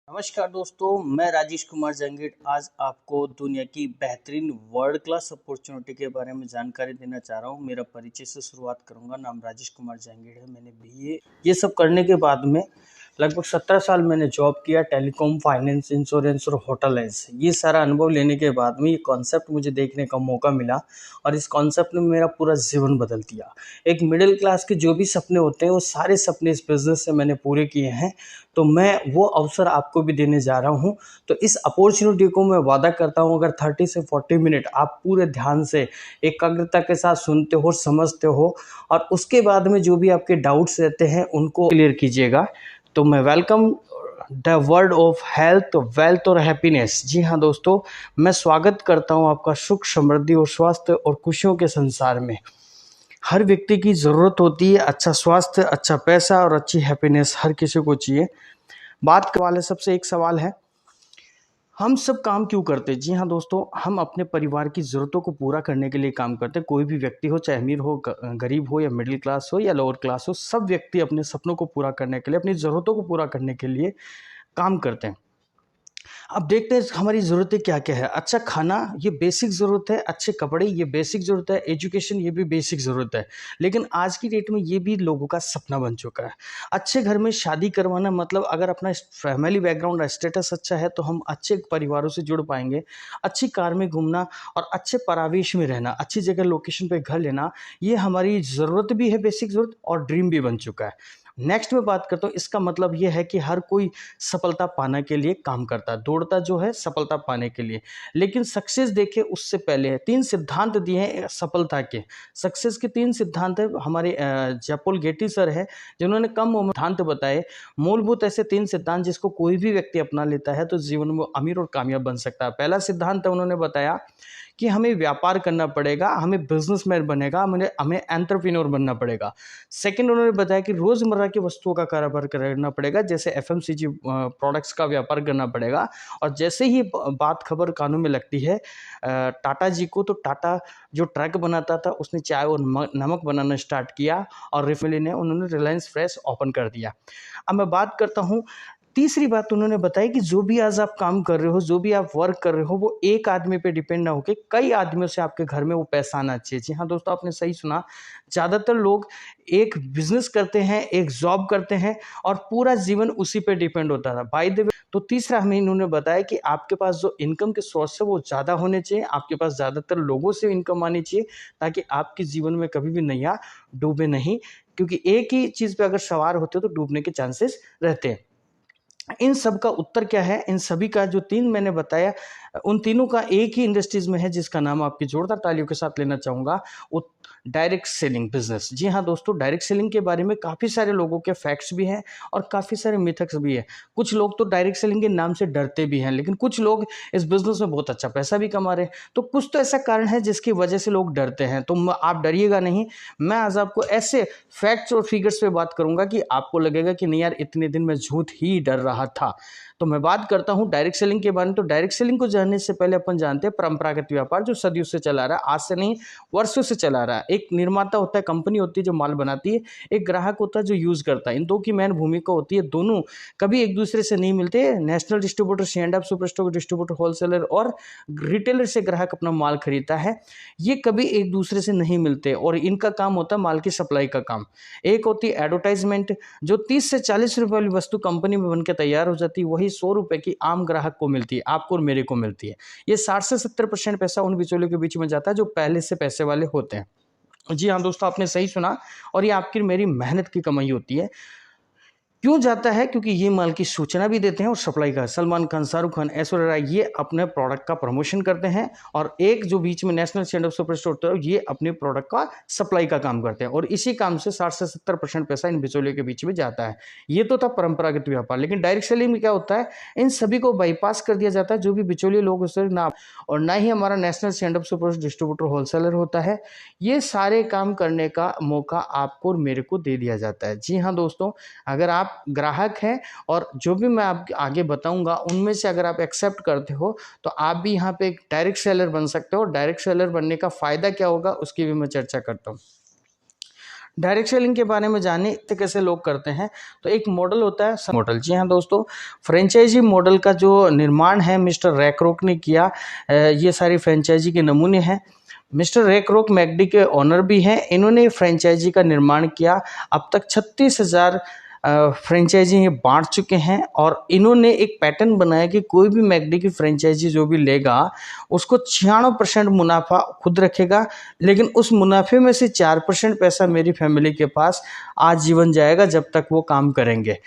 नमस्कार दोस्तों, मैं राजेश कुमार जंगीर आज आपको दुनिया की बेहतरीन वर्ल्ड क्लास अपॉर्चुनिटी के बारे में जानकारी देना चाह रहा हूं। मेरा परिचय से शुरुआत करूंगा। नाम राजेश कुमार जंगीर है। मैंने बीए ये सब करने के बाद में लगभग 17 साल मैंने जॉब किया, टेलीकॉम, फाइनेंस, इंश्योरेंस और होटलाइज। ये सारा अनुभव लेने के बाद में ये कॉन्सेप्ट मुझे देखने का मौका मिला और इस कॉन्सेप्ट ने मेरा पूरा जीवन बदल दिया। एक मिडिल क्लास के जो भी सपने होते हैं वो सारे सपने इस बिजनेस से मैंने पूरे किए हैं। तो मैं वो अवसर आपको भी देने जा रहा हूं। तो इस अपॉर्चुनिटी को मैं वादा करता हूं, अगर 30 से 40 मिनट आप पूरे ध्यान से एकाग्रता के साथ सुनते हो, समझते हो और उसके बाद में जो भी आपके डाउट्स रहते हैं उनको क्लियर कीजिएगा। तो मैं welcome the world of health, wealth और हैप्पीनेस। जी हाँ दोस्तों, मैं स्वागत करता हूँ आपका सुख, समृद्धि और स्वास्थ्य और खुशियों के संसार में। हर व्यक्ति की ज़रूरत होती है अच्छा स्वास्थ्य, अच्छा पैसा और अच्छी हैप्पीनेस हर किसी को चाहिए। बात के वाले सबसे एक सवाल है, हम सब काम क्यों करते हैं? जी हाँ दोस्तों, हम अपने परिवार की ज़रूरतों को पूरा करने के लिए काम करते हैं। कोई भी व्यक्ति हो, चाहे अमीर हो, गरीब हो या मिडिल क्लास हो या लोअर क्लास हो, सब व्यक्ति अपने सपनों को पूरा करने के लिए, अपनी ज़रूरतों को पूरा करने के लिए काम करते हैं। अब देखते हैं हमारी ज़रूरतें क्या क्या है। अच्छा खाना ये बेसिक ज़रूरत है, अच्छे कपड़े ये बेसिक ज़रूरत है, एजुकेशन ये भी बेसिक ज़रूरत है। लेकिन आज की डेट में ये भी लोगों का सपना बन चुका है। अच्छे घर में शादी करवाना मतलब अगर अपना फैमिली बैकग्राउंड स्टेटस अच्छा है तो हम अच्छे परिवारों से जुड़ पाएंगे। अच्छी कार में घूमना और अच्छे परिवेश में रहना, अच्छी जगह लोकेशन पे घर लेना, ये हमारी ज़रूरत भी है, बेसिक ज़रूरत और ड्रीम भी बन चुका है। नेक्स्ट में बात करता हूँ, इसका मतलब ये है कि हर कोई सफलता पाने के लिए काम करता है, दौड़ता जो है सफलता पाने के लिए। लेकिन सक्सेस देखे उससे पहले है, 3 सिद्धांत दिए हैं सफलता के। सक्सेस के 3 सिद्धांत है, हमारे जयपुर गेटी सर है जिन्होंने कम उम्र सिद्धांत बताए। मूलभूत ऐसे 3 सिद्धांत जिसको कोई भी व्यक्ति अपना लेता है तो जीवन में अमीर और कामयाब बन सकता है। पहला सिद्धांत उन्होंने बताया कि हमें व्यापार करना पड़ेगा, हमें बिजनेसमैन बनेगा, हमें एंटरप्रेन्योर बनना पड़ेगा। सेकंड उन्होंने बताया कि रोज़मर्रा की वस्तुओं का कारोबार करना पड़ेगा, जैसे एफएमसीजी प्रोडक्ट्स का व्यापार करना पड़ेगा। और जैसे ही बात खबर कानों में लगती है टाटा जी को, तो टाटा जो ट्रक बनाता था उसने चाय और नमक बनाना स्टार्ट किया और रिफिल ने उन्होंने रिलायंस फ्रेश ओपन कर दिया। अब मैं बात करता हूँ, तीसरी बात उन्होंने बताई कि जो भी आज आप काम कर रहे हो, जो भी आप वर्क कर रहे हो, वो एक आदमी पे डिपेंड ना होके कई आदमियों से आपके घर में वो पैसा आना चाहिए। जी हाँ दोस्तों, आपने सही सुना। ज़्यादातर लोग एक बिजनेस करते हैं, एक जॉब करते हैं और पूरा जीवन उसी पे डिपेंड होता था। बाय द वे, तो तीसरा हमें इन्होंने बताया कि आपके पास जो इनकम के सोर्स है वो ज़्यादा होने चाहिए, आपके पास ज़्यादातर लोगों से इनकम आनी चाहिए ताकि आपके जीवन में कभी भी नैया डूबे नहीं, क्योंकि एक ही चीज़ पे अगर सवार होते हो तो डूबने के चांसेस रहते हैं। इन सब का उत्तर क्या है? इन सभी का जो 3 मैंने बताया, उन तीनों का एक ही इंडस्ट्रीज में है जिसका नाम आपकी जोरदार तालियों के साथ लेना चाहूँगा, वो डायरेक्ट सेलिंग बिजनेस। जी हाँ दोस्तों, डायरेक्ट सेलिंग के बारे में काफ़ी सारे लोगों के फैक्ट्स भी हैं और काफ़ी सारे मिथक्स भी हैं। कुछ लोग तो डायरेक्ट सेलिंग के नाम से डरते भी हैं, लेकिन कुछ लोग इस बिजनेस में बहुत अच्छा पैसा भी कमा रहे हैं। तो कुछ तो ऐसा कारण है जिसकी वजह से लोग डरते हैं, तो आप डरिएगा नहीं। मैं आज आपको ऐसे फैक्ट्स और फिगर्स पे बात करूंगा कि आपको लगेगा कि नहीं यार, इतने दिन मैं झूठ ही डर रहा था। तो मैं बात करता हूं डायरेक्ट सेलिंग के बारे में। तो डायरेक्ट सेलिंग को जानने से पहले अपन जानते हैं परंपरागत व्यापार, जो सदियों से चला रहा है, आज से नहीं वर्षों से चला रहा है। एक निर्माता होता है, कंपनी होती है जो माल बनाती है, एक ग्राहक होता है जो यूज करता है। इन दो की मेन भूमिका होती है, दोनों कभी एक दूसरे से नहीं मिलते। National distributor, C&F super store distributor, wholesaler और रिटेलर से ग्राहक अपना माल खरीदता है, ये कभी एक दूसरे से नहीं मिलते और इनका काम होता है माल की सप्लाई का काम। एक होती है एडवर्टाइजमेंट, जो 30 से 40 रुपए वाली वस्तु कंपनी में बनकर तैयार हो जाती है, वही 100 रुपए की आम ग्राहक को मिलती है, आपको और मेरे को मिलती है। ये 60 से 70% पैसा उन बिचौलियों के बीच में जाता है जो पहले से पैसे वाले होते हैं। जी हाँ दोस्तों, आपने सही सुना और ये आपकी मेरी मेहनत की कमाई होती है। क्यों जाता है? क्योंकि ये माल की सूचना भी देते हैं और सप्लाई का। सलमान खान, शाहरुख खान, ऐश्वर्या राय ये अपने प्रोडक्ट का प्रमोशन करते हैं और एक जो बीच में नेशनल C&F सुपर स्टोर होता है, ये अपने प्रोडक्ट का सप्लाई का काम करते हैं और इसी काम से 60 से 70% पैसा इन बिचौलियों के बीच में जाता है। ये तो था परंपरागत व्यापार। लेकिन डायरेक्ट सेलिंग में क्या होता है, इन सभी को बाईपास कर दिया जाता है, जो भी बिचौलिए लोग उससे ना, और ना ही हमारा national C&F super distributor wholesaler होता है। ये सारे काम करने का मौका आपको और मेरे को दे दिया जाता है। जी हाँ दोस्तों, अगर आप ग्राहक हैं और जो भी मैं आपको आगे बताऊंगा उनमें से अगर आप एक्सेप्ट करते हो तो आप भी यहाँ पे एक डायरेक्ट सेलर बन सकते हो। डायरेक्ट सेलर बनने का फायदा क्या होगा उसकी भी मैं चर्चा करता हूँ। डायरेक्ट सेलिंग के बारे में जाने तो कैसे लोग करते हैं, तो एक मॉडल होता है मॉडल। जी हाँ दोस्तों, फ्रेंचाइजी मॉडल का जो निर्माण है मिस्टर रैकरोक ने किया। ये सारी फ्रेंचाइजी के नमूने हैं। मिस्टर रैकरोक मैकडी के ऑनर भी हैं। इन्होंने फ्रेंचाइजी का निर्माण किया। अब तक 36,000 फ्रेंचाइजी ये बांट चुके हैं और इन्होंने एक पैटर्न बनाया कि कोई भी मैकडी की फ्रेंचाइजी जो भी लेगा उसको 96% मुनाफा खुद रखेगा, लेकिन उस मुनाफे में से 4% पैसा मेरी फैमिली के पास आजीवन जाएगा जब तक वो काम करेंगे।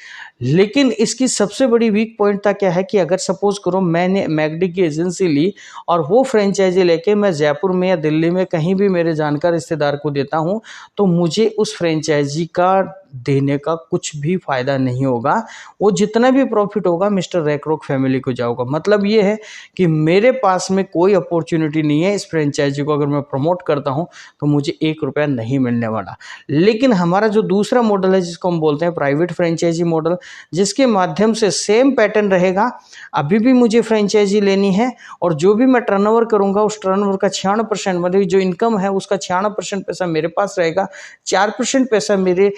लेकिन इसकी सबसे बड़ी वीक पॉइंट था क्या है कि अगर सपोज करो मैंने मैकडी की एजेंसी ली और वो फ्रेंचाइजी लेके मैं जयपुर में या दिल्ली में कहीं भी मेरे जानकार रिश्तेदार को देता हूँ, तो मुझे उस फ्रेंचाइजी का देने का कुछ भी फायदा नहीं होगा। वो जितना भी प्रॉफिट होगा मिस्टर रैकरोक फैमिली को जाएगा। मतलब ये है कि मेरे पास में कोई अपॉर्चुनिटी नहीं है। इस फ्रेंचाइजी को अगर मैं प्रमोट करता हूं तो मुझे 1 रुपया नहीं मिलने वाला। लेकिन हमारा जो दूसरा मॉडल है जिसको हम बोलते हैं प्राइवेट फ्रेंचाइजी मॉडल, जिसके माध्यम से सेम पैटर्न रहेगा। अभी भी मुझे फ्रेंचाइजी लेनी है और जो भी मैं टर्नओवर करूंगा उस टर्नओवर का 96% मतलब जो इनकम है उसका 96% पैसा मेरे पास रहेगा, 4% पैसा मेरे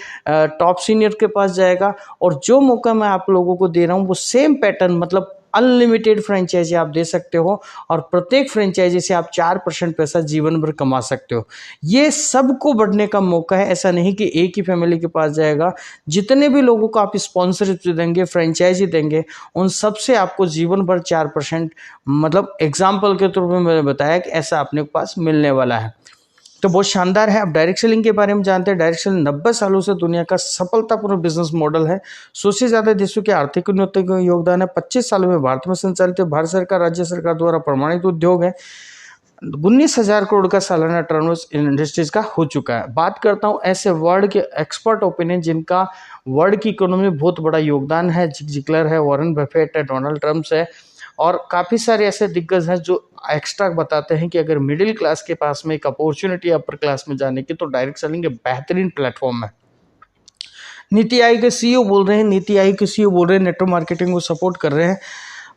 टॉप सीनियर के पास जाएगा। और जो मौका मैं आप लोगों को दे रहा हूं वो सेम पैटर्न मतलब अनलिमिटेड फ्रेंचाइजी आप दे सकते हो और प्रत्येक फ्रेंचाइजी से आप 4% पैसा जीवन भर कमा सकते हो। ये सबको बढ़ने का मौका है। ऐसा नहीं कि एक ही फैमिली के पास जाएगा। जितने भी लोगों को आप स्पॉन्सरशिप देंगे, फ्रेंचाइजी देंगे, उन सब से आपको जीवन भर 4% मतलब एग्जाम्पल के तौर पर मैंने बताया कि ऐसा अपने पास मिलने वाला है। तो बहुत शानदार है। अब डायरेक्ट सेलिंग के बारे में जानते हैं। डायरेक्ट सेलिंग 90 सालों से दुनिया का सफलतापूर्ण बिजनेस मॉडल है। 100 से ज्यादा देशों के आर्थिक उन्नति का योगदान है। 25 सालों में भारत में संचालित भारत सरकार, राज्य सरकार द्वारा प्रमाणित उद्योग है। 19,000 करोड़ का सालाना टर्नओवर इंडस्ट्रीज का हो चुका है। बात करता हूँ ऐसे वर्ल्ड के एक्सपर्ट ओपिनियन जिनका वर्ल्ड की इकोनॉमी में बहुत बड़ा योगदान है। जिग जिगलर है, वॉरेन बफेट है, डोनाल्ड ट्रम्प है और काफ़ी सारे ऐसे दिग्गज हैं जो एक्स्ट्रा बताते हैं कि अगर मिडिल क्लास के पास में एक अपॉर्चुनिटी अपर क्लास में जाने की तो डायरेक्ट सेलिंग एक बेहतरीन प्लेटफॉर्म है। नीति आयोग के सीईओ बोल रहे हैं, नेटवर्क मार्केटिंग को सपोर्ट कर रहे हैं।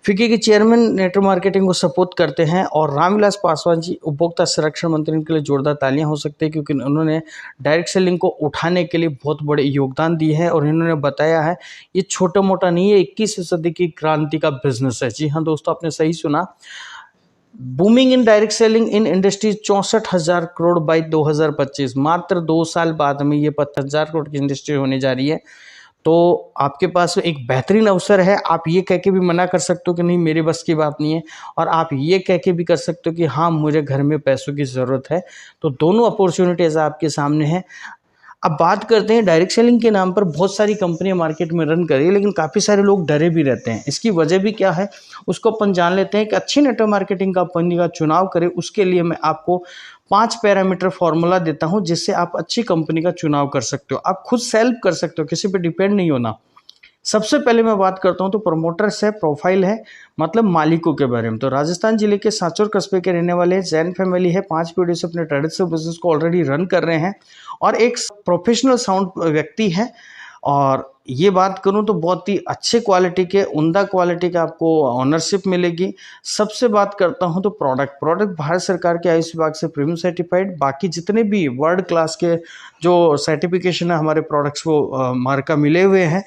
फिक्की के चेयरमैन नेटवर्क मार्केटिंग को सपोर्ट करते हैं और रामविलास पासवान जी उपभोक्ता संरक्षण मंत्री के लिए जोरदार तालियां हो सकती है क्योंकि उन्होंने डायरेक्ट सेलिंग को उठाने के लिए बहुत बड़े योगदान दिए हैं और इन्होंने बताया है ये छोटा मोटा नहीं है, 21वीं सदी की क्रांति का बिजनेस है। जी हाँ दोस्तों, आपने सही सुना। Booming in direct selling in industries 64,000 crore by 2025। मात्र 2 साल बाद में ये 50,000 करोड़ की इंडस्ट्री होने जा रही है। तो आपके पास एक बेहतरीन अवसर है। आप ये कह के भी मना कर सकते हो कि नहीं मेरे बस की बात नहीं है, और आप ये कह के भी कर सकते हो कि हाँ मुझे घर में पैसों की ज़रूरत है। तो दोनों अपॉर्चुनिटीज़ आपके सामने हैं। अब बात करते हैं डायरेक्ट सेलिंग के नाम पर बहुत सारी कंपनियां मार्केट में रन कर रही है, लेकिन काफ़ी सारे लोग डरे भी रहते हैं। इसकी वजह भी क्या है उसको अपन जान लेते हैं कि अच्छी नेटवर्क मार्केटिंग कंपनी का चुनाव करें। उसके लिए मैं आपको 5 पैरामीटर फॉर्मूला देता हूं जिससे आप अच्छी कंपनी का चुनाव कर सकते हो। आप खुद सेल्फ कर सकते हो, किसी पे डिपेंड नहीं होना। सबसे पहले मैं बात करता हूं तो प्रमोटर्स है, प्रोफाइल है, मतलब मालिकों के बारे में। तो राजस्थान जिले के सांचौर कस्बे के रहने वाले जैन फैमिली है। 5 पीढ़ी से अपने ट्रेडिशनल बिजनेस को ऑलरेडी रन कर रहे हैं और एक प्रोफेशनल साउंड व्यक्ति है। और ये बात करूं तो बहुत ही अच्छे क्वालिटी के, उम्दा क्वालिटी का आपको ऑनरशिप मिलेगी। सबसे बात करता हूं तो प्रोडक्ट भारत सरकार के आयुष विभाग से प्रीमियम सर्टिफाइड। बाकी जितने भी वर्ल्ड क्लास के जो सर्टिफिकेशन है हमारे प्रोडक्ट्स को मार्का मिले हुए हैं।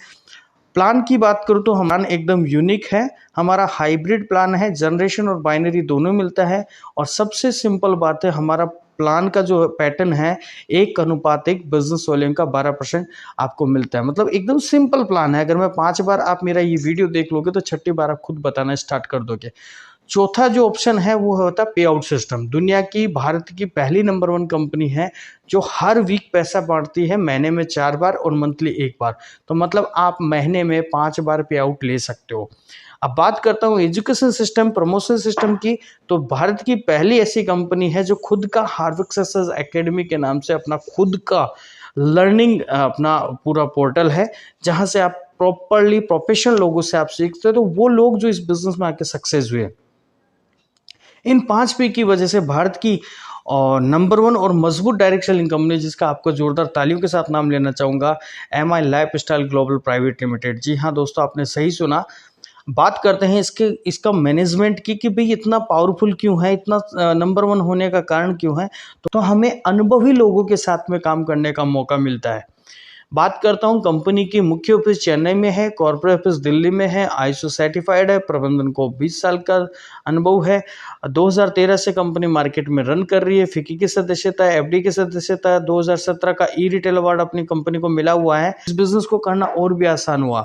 प्लान की बात करूँ तो हमारा एकदम यूनिक है। हमारा हाइब्रिड प्लान है, जनरेशन और बाइनरी दोनों मिलता है। और सबसे सिंपल बात है, हमारा प्लान का जो पैटर्न है 1:1 बिजनेस वॉल्यूम का 12% आपको मिलता है। मतलब एकदम सिंपल प्लान है। अगर मैं 5 बार आप मेरा ये वीडियो देख लोगे तो 6ठी बार आप खुद बताना स्टार्ट कर दोगे। चौथा जो ऑप्शन है वो होता है पे आउट सिस्टम। दुनिया की, भारत की पहली नंबर 1 कंपनी है जो हर वीक पैसा बांटती है, महीने में 4 बार और मंथली 1 बार। तो मतलब आप महीने में 5 बार पे आउट ले सकते हो। अब बात करता हूँ एजुकेशन सिस्टम, प्रमोशन सिस्टम की। तो भारत की पहली ऐसी कंपनी है जो खुद का हार्वर्ड सक्सेस एकेडमी के नाम से अपना खुद का लर्निंग अपना पूरा पोर्टल है जहां से आप प्रॉपरली प्रोफेशनल लोगों से आप सीखते हो। तो वो लोग जो इस बिजनेस में आके सक्सेस हुए, इन 5 पी की वजह से भारत की नंबर 1 और मजबूत डायरेक्ट सेलिंग कंपनी, जिसका आपको जोरदार तालियों के साथ नाम लेना चाहूँगा, MI lifestyle global private limited. जी हाँ दोस्तों, आपने सही सुना। बात करते हैं इसका मैनेजमेंट की कि भाई इतना पावरफुल क्यों है, इतना नंबर 1 होने का कारण क्यों है। तो हमें अनुभवी लोगों के साथ में काम करने का मौका मिलता है। बात करता हूं, कंपनी की मुख्य ऑफिस चेन्नई में है, कॉर्पोरेट ऑफिस दिल्ली में है, आईएसओ सर्टिफाइड है, प्रबंधन को 20 साल का अनुभव है, 2013 से कंपनी मार्केट में रन कर रही है, फिक्की की सदस्यता है, एफडी की सदस्यता है, 2017 का ई रिटेल अवार्ड अपनी कंपनी को मिला हुआ है। इस बिजनेस को करना और भी आसान हुआ।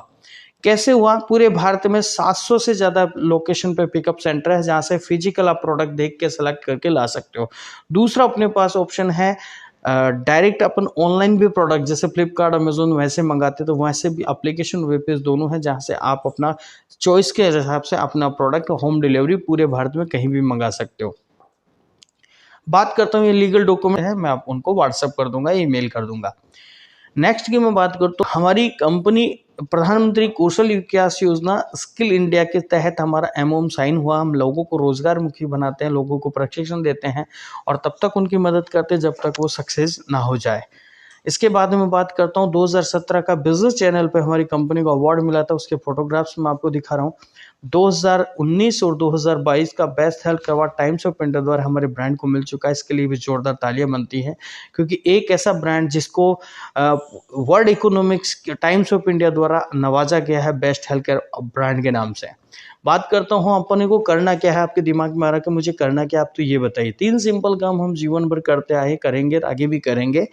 कैसे हुआ? पूरे भारत में 700 से ज़्यादा लोकेशन पे पिकअप सेंटर है, जहाँ से फिजिकल आप प्रोडक्ट देख के सेलेक्ट करके ला सकते हो। दूसरा अपने पास ऑप्शन है डायरेक्ट अपन ऑनलाइन भी प्रोडक्ट जैसे फ्लिपकार्ट, अमेजोन वैसे मंगाते, तो वैसे भी एप्लीकेशन वेब पेज दोनों है, जहाँ से आप अपना चॉइस के हिसाब से अपना प्रोडक्ट होम डिलीवरी पूरे भारत में कहीं भी मंगा सकते हो। बात करता हूँ, ये लीगल डॉक्यूमेंट है, मैं आप उनको व्हाट्सएप कर दूंगा, ईमेल कर दूंगा। नेक्स्ट की मैं बात करूँ तो हमारी कंपनी प्रधानमंत्री कौशल विकास योजना स्किल इंडिया के तहत हमारा एमओएम साइन हुआ। हम लोगों को रोजगार मुखी बनाते हैं, लोगों को प्रशिक्षण देते हैं और तब तक उनकी मदद करते हैं जब तक वो सक्सेस ना हो जाए। इसके बाद में बात करता हूँ 2017 का बिजनेस चैनल पे हमारी कंपनी को अवार्ड मिला था, उसके फोटोग्राफ्स मैं आपको दिखा रहा हूँ। 2019 और 2022 का best health award times of India द्वारा हमारे ब्रांड को मिल चुका है। इसके लिए भी जोरदार तालियां बनती हैं, क्योंकि एक ऐसा ब्रांड जिसको world economics times of India द्वारा नवाजा गया है बेस्ट हेल्थ केयर ब्रांड के नाम से। बात करता हूँ अपने को करना क्या है। आपके दिमाग में आ रहा है कि मुझे करना क्या, आप तो ये बताइए। 3 सिंपल काम हम जीवन भर करते आए, करेंगे, आगे भी करेंगे।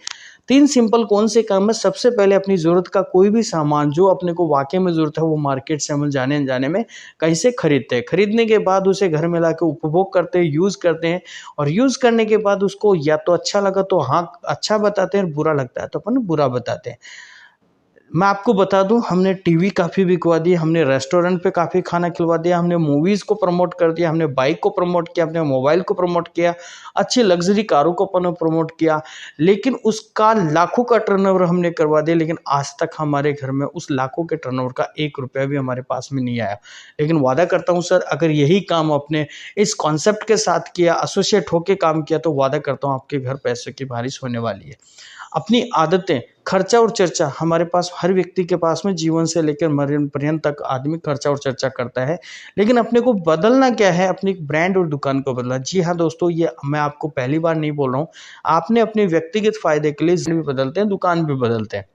3 सिंपल कौन से काम है? सबसे पहले अपनी जरूरत का कोई भी सामान जो अपने को वाकई में जरूरत है, वो मार्केट से हम जाने अनजाने में कहीं से खरीदते हैं। खरीदने के बाद उसे घर में लाके उपभोग करते हैं, यूज करते हैं, और यूज करने के बाद उसको या तो अच्छा लगा तो हाँ अच्छा बताते हैं, बुरा लगता है तो अपन बुरा बताते हैं। मैं आपको बता दूं, हमने टीवी काफ़ी बिकवा दिया, हमने रेस्टोरेंट पे काफ़ी खाना खिलवा दिया, हमने मूवीज़ को प्रमोट कर दिया, हमने बाइक को प्रमोट किया, हमने मोबाइल को प्रमोट किया, अच्छी लग्जरी कारों को अपन प्रमोट किया, लेकिन उसका लाखों का टर्नओवर हमने करवा दिया। लेकिन आज तक हमारे घर में उस लाखों के टर्नओवर का 1 रुपया भी हमारे पास में नहीं आया। लेकिन वादा करता हूँ सर, अगर यही काम अपने इस कॉन्सेप्ट के साथ किया, एसोसिएट होकर काम किया, तो वादा करता हूँ आपके घर पैसे की बारिश होने वाली है। अपनी आदतें, खर्चा और चर्चा, हमारे पास हर व्यक्ति के पास में जीवन से लेकर मरण पर्यंत तक आदमी खर्चा और चर्चा करता है, लेकिन अपने को बदलना क्या है? अपनी ब्रांड और दुकान को बदलना। जी हाँ दोस्तों, ये मैं आपको पहली बार नहीं बोल रहा हूँ। आपने अपने व्यक्तिगत फायदे के लिए भी बदलते हैं, दुकान भी बदलते हैं,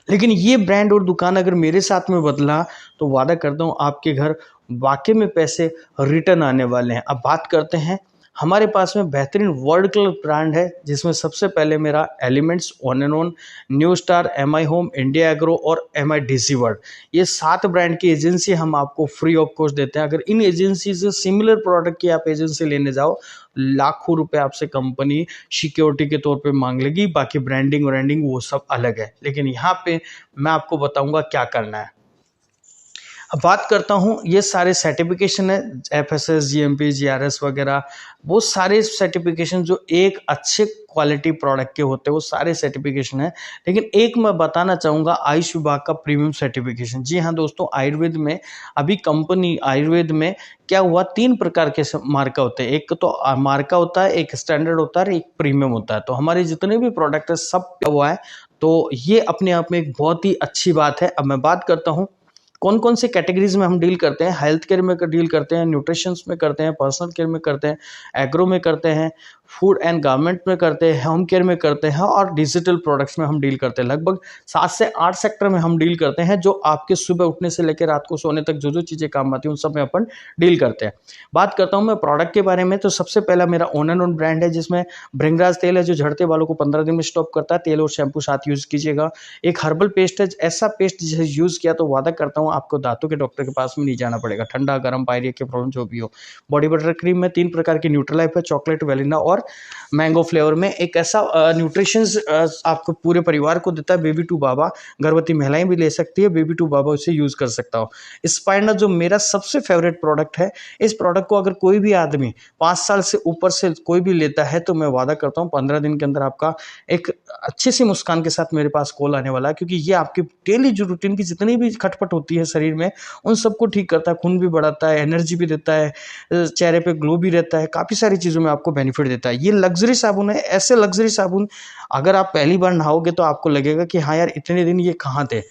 लेकिन ये ब्रांड और दुकान अगर मेरे साथ में बदला तो वादा करता हूँ आपके घर वाकई में पैसे रिटर्न आने वाले हैं। अब बात करते हैं, हमारे पास में बेहतरीन वर्ल्ड क्लास ब्रांड है, जिसमें सबसे पहले मेरा elements, on and on, new star, MI home, India agro और एमआई डीसी वर्ल्ड, ये 7 ब्रांड की एजेंसी हम आपको फ्री ऑफ कॉस्ट देते हैं। अगर इन एजेंसी से सिमिलर प्रोडक्ट की आप एजेंसी लेने जाओ, लाखों रुपए आपसे कंपनी सिक्योरिटी के तौर पे मांग लेगी। बाकी ब्रांडिंग व्रांडिंग वो सब अलग है, लेकिन यहाँ पे मैं आपको बताऊंगा क्या करना है। अब बात करता हूँ, ये सारे सर्टिफिकेशन है, एफएसएस, जीएमपी, जीआरएस वगैरह, वो सारे सर्टिफिकेशन जो एक अच्छे क्वालिटी प्रोडक्ट के होते हैं, वो सारे सर्टिफिकेशन है। लेकिन एक मैं बताना चाहूँगा, आयुष विभाग का प्रीमियम सर्टिफिकेशन। जी हाँ दोस्तों, आयुर्वेद में अभी कंपनी आयुर्वेद में क्या हुआ, 3 प्रकार के मार्का होते हैं। एक तो मार्का होता है, एक स्टैंडर्ड होता है, एक प्रीमियम होता है। तो हमारे जितने भी प्रोडक्ट है सब हुआ है, तो ये अपने आप में एक बहुत ही अच्छी बात है। अब मैं बात करता हूँ कौन कौन से कैटेगरीज में हम डील करते हैं। हेल्थ केयर में डील करते हैं, न्यूट्रिशंस में करते हैं, पर्सनल केयर में करते हैं, एग्रो में करते हैं, फूड एंड गारमेंट में करते हैं, होम केयर में करते हैं, और डिजिटल प्रोडक्ट्स में हम डील करते हैं। लगभग 7 से 8 सेक्टर में हम डील करते हैं, जो आपके सुबह उठने से लेकर रात को सोने तक जो जो चीज़ें काम आती हैं उन सब में अपन डील करते हैं। बात करता हूँ मैं प्रोडक्ट के बारे में, तो सबसे पहला मेरा ऑन एंड ऑन ब्रांड है, जिसमें भृंगराज तेल है, जो झड़ते बालों को 15 दिन में स्टॉप करता है। तेल और शैम्पू साथ यूज़ कीजिएगा। एक हर्बल पेस्ट है, ऐसा पेस्ट जिसे यूज़ किया तो वादा करता हूँ आपको दांतों के डॉक्टर के पास में नहीं जाना पड़ेगा, ठंडा गर्म पायरिया की प्रॉब्लम जो भी हो। बॉडी बटर क्रीम में 3 प्रकार की न्यूट्रलाइफ है, चॉकलेट, वेलिना और मैंगो फ्लेवर में। एक ऐसा न्यूट्रिशंस आपको पूरे परिवार को देता है, बेबी टू बाबा, गर्भवती महिलाएं भी ले सकती है, बेबी टू बाबा उसे यूज कर सकता हो। स्पाइनर जो मेरा सबसे फेवरेट प्रोडक्ट है, इस प्रोडक्ट को अगर कोई भी आदमी 5 साल से ऊपर से कोई भी लेता है तो मैं वादा करता हूँ 15 दिन के अंदर आपका एक अच्छी सी मुस्कान के साथ मेरे पास कॉल आने वाला है, क्योंकि ये आपकी डेली जो रूटीन की जितनी भी खटपट होती है शरीर में उन सबको ठीक करता है, खून भी बढ़ाता है, एनर्जी भी देता है, चेहरे पे ग्लो भी रहता है, काफ़ी सारी चीज़ों में आपको बेनिफिट देता है। ये लग्जरी साबुन है, ऐसे लग्जरी साबुन अगर आप पहली बार नहाओगे तो आपको लगेगा कि हाँ यार इतने दिन ये कहाँ थे।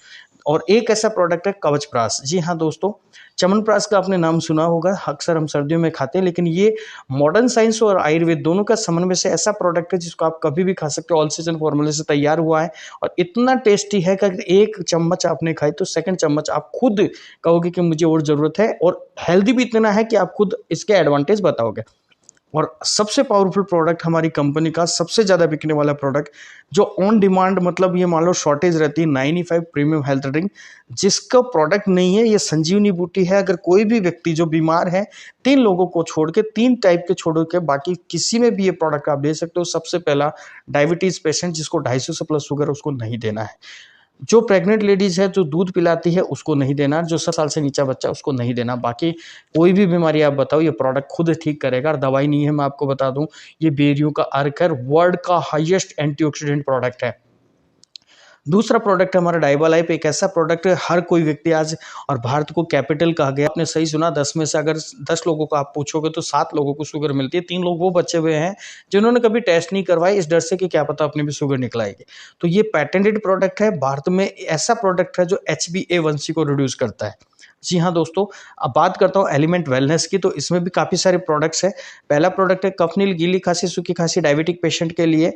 और एक ऐसा प्रोडक्ट है कवचप्राश। जी हाँ दोस्तों, च्यवनप्राश का आपने नाम सुना होगा, अक्सर हम सर्दियों में खाते हैं, लेकिन ये मॉडर्न साइंस और आयुर्वेद दोनों का समन्वय से ऐसा प्रोडक्ट है जिसको आप कभी भी खा सकते हो। ऑल सीजन फॉर्मूले से तैयार हुआ है और इतना टेस्टी है कि अगर एक चम्मच आपने खाई तो सेकंड चम्मच आप खुद कहोगे कि मुझे और ज़रूरत है, और हेल्दी भी इतना है कि आप खुद इसके एडवांटेज बताओगे। और सबसे पावरफुल प्रोडक्ट हमारी कंपनी का, सबसे ज़्यादा बिकने वाला प्रोडक्ट जो ऑन डिमांड, मतलब ये मान लो शॉर्टेज रहती है, 95 प्रीमियम हेल्थ ड्रिंक, जिसका प्रोडक्ट नहीं है, ये संजीवनी बूटी है। अगर कोई भी व्यक्ति जो बीमार है, 3 लोगों को छोड़ के, 3 टाइप के छोड़ के बाकी किसी में भी ये प्रोडक्ट आप ले सकते हो। सबसे पहला, डायबिटीज़ पेशेंट जिसको 250 से प्लस शुगर, उसको नहीं देना है। जो प्रेग्नेंट लेडीज है, जो दूध पिलाती है, उसको नहीं देना। जो 7 साल से नीचा बच्चा, उसको नहीं देना। बाकी कोई भी बीमारी आप बताओ, ये प्रोडक्ट खुद ठीक करेगा और दवाई नहीं है। मैं आपको बता दूं, ये बेरियों का अर्क है, वर्ल्ड का हाईएस्ट एंटीऑक्सीडेंट प्रोडक्ट है। दूसरा प्रोडक्ट है हमारा डाइबालाइफ, एक ऐसा प्रोडक्ट है हर कोई व्यक्ति आज, और भारत को कैपिटल कहा गया। आपने सही सुना, 10 में से अगर 10 लोगों को आप पूछोगे तो 7 लोगों को शुगर मिलती है। 3 लोग वो बचे हुए हैं जिन्होंने कभी टेस्ट नहीं करवाई, इस डर से कि क्या पता अपनी भी शुगर निकल आएगी। तो ये पैटेंटेड प्रोडक्ट है, भारत में ऐसा प्रोडक्ट है जो HbA1c को रिड्यूस करता है। जी हाँ दोस्तों, अब बात करता हूँ एलिमेंट वेलनेस की, तो इसमें भी काफ़ी सारे प्रोडक्ट्स हैं। पहला प्रोडक्ट है कफनील, गीली खांसी, सूखी खांसी, डायबिटिक पेशेंट के लिए।